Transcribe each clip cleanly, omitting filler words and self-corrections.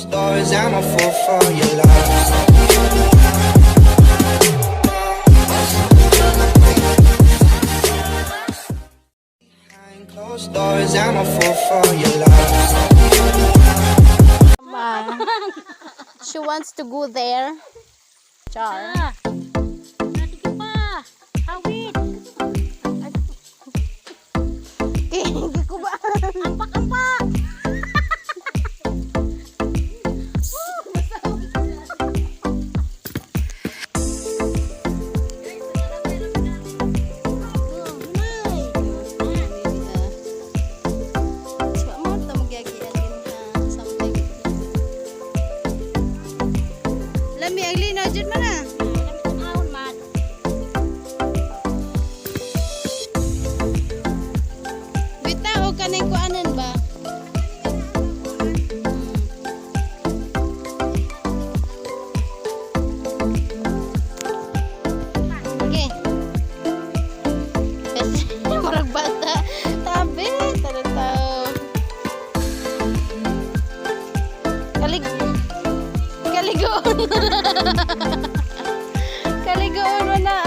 Stories, I'm a fool for your love. Behind closed doors, I'm a fool for your love. She wants to go there. Char. Sige pa. Awit. Hindi ko ba? Ampak-ampak. Lami Aileen, ajud mana? Ahon mat. Bita o kaneng kuanan ba? Okay. Murag bata. Tabi, tayo. Kaligoon. Kaligoon mo na.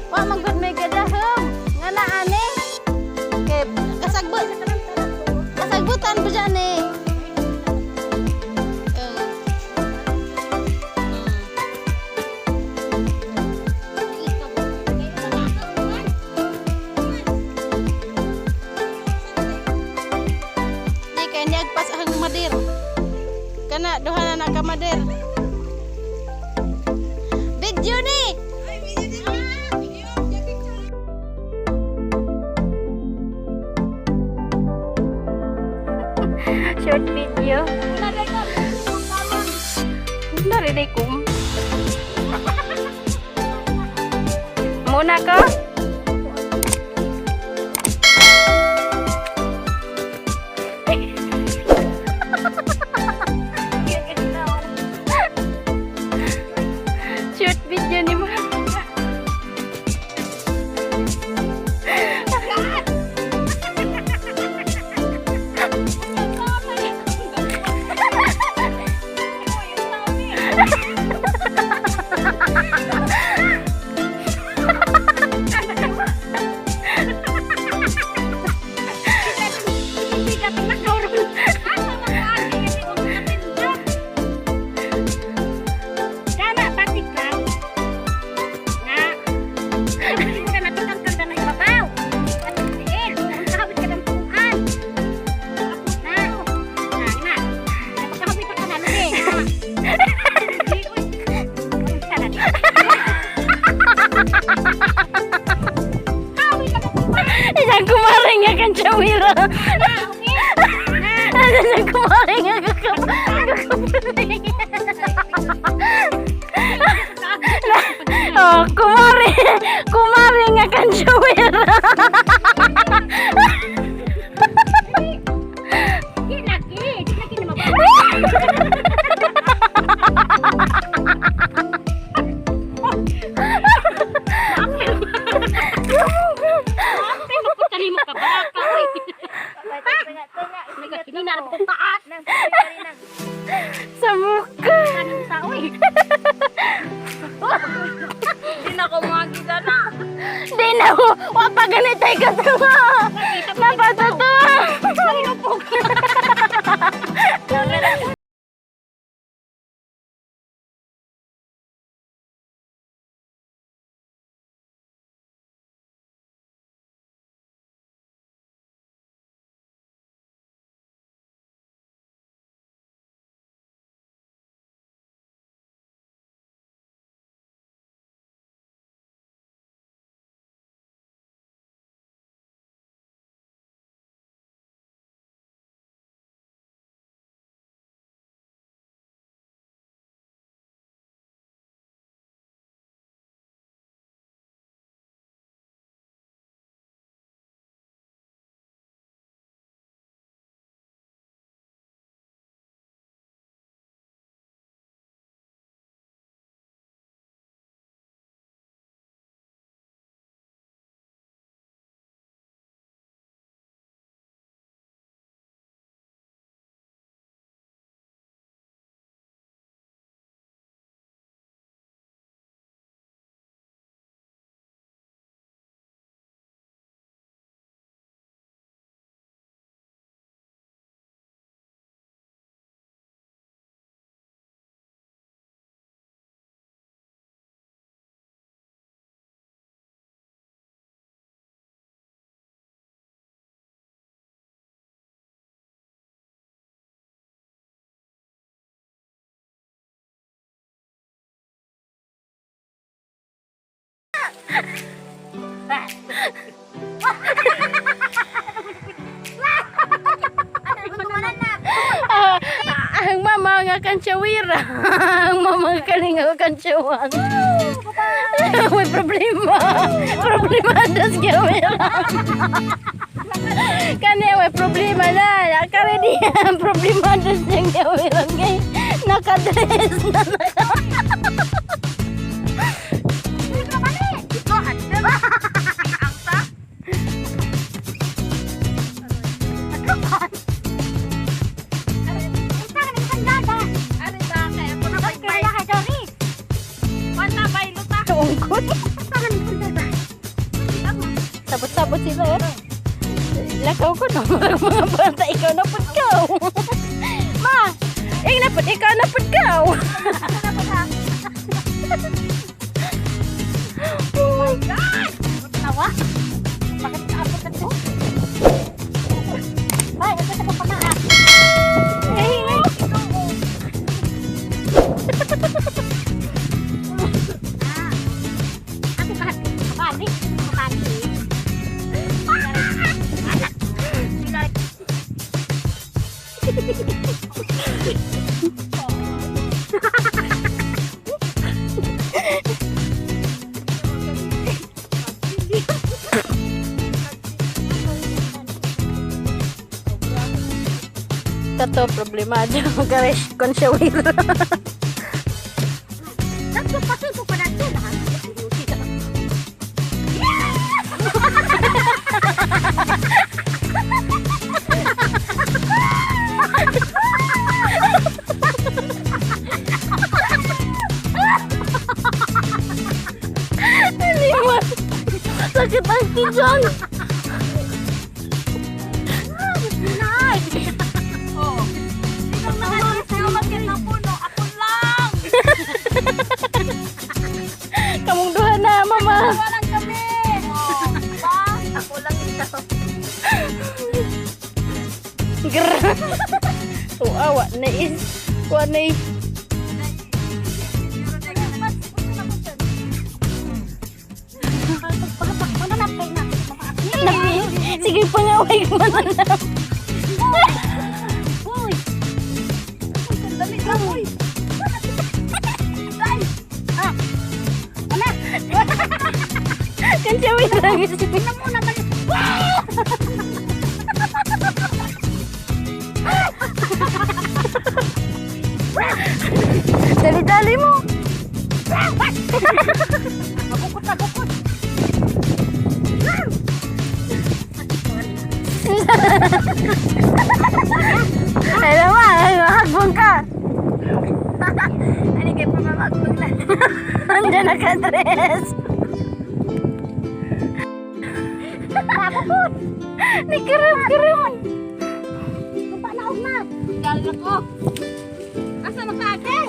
Wa manggod may gadahom. Nga na ani. Kay kasagbut. Kasagbutan po dyan eh. Di kay niag pas ang madir. Kana duha na ka madir. Video ni. Short video. Narinig ko. Muna ka? Short video ni mo. Isang kumaring nga kan Chawira. Isang kumaring nga oh, kumaring nga kan Chawira. Lagi na mabawa. Kalimo ka ba? Nagkakininar ko taas. Sa mukha. Anong tao eh? Di na ko makakita na. Di na ko. Wapaganitay ka sa mga. Napatuto. Ah, ang mama nga kansyawira. Ang mama kalinga kansyawang. May problema. Problema das gawira. Kani may problema na. Kani dia problema das yang gawira ngay. Nakadress na. Ungkot. Sabot-sabot sila eh. Lakaw ko na mga bata. Ikaw na po ikaw. Ma! Ikaw na po ikaw. Oh my God! Tawa? Bakit kaabot ka to? Ay, ito sa kapanahan. Ay, Tato problemado guys konsyawira. Sakit hati John. Kamong duha na, mama. Walang kami. Ako lang ito. Grrr. Awa na is. Kuha na is. Sige, pangaway ko mananap. Uy! Dali lang, uy! Ay! Ah! Wala! Kansyawira lang. Tingnan mo naman! Dali-dali mo. Mabukot na bukot! Ay naman, hagbong ka. Ano kayo pa mamagbag na? Andiyan naka-dress. Mabukot! Nikiram-kiram. Napanaog na! Galing ako! Asa na sa akin?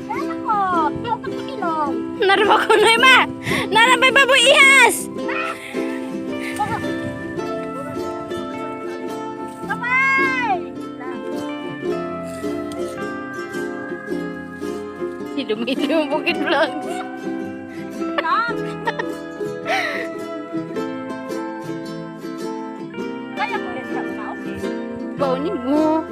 Galing ako! Kaya ako ilong! Naraba ko na ima. Narabay baboy ihas. Bye-bye! Hidum-hidum yung bukid vlogs. Kaya ko rin lang na, okay? Baunin mo.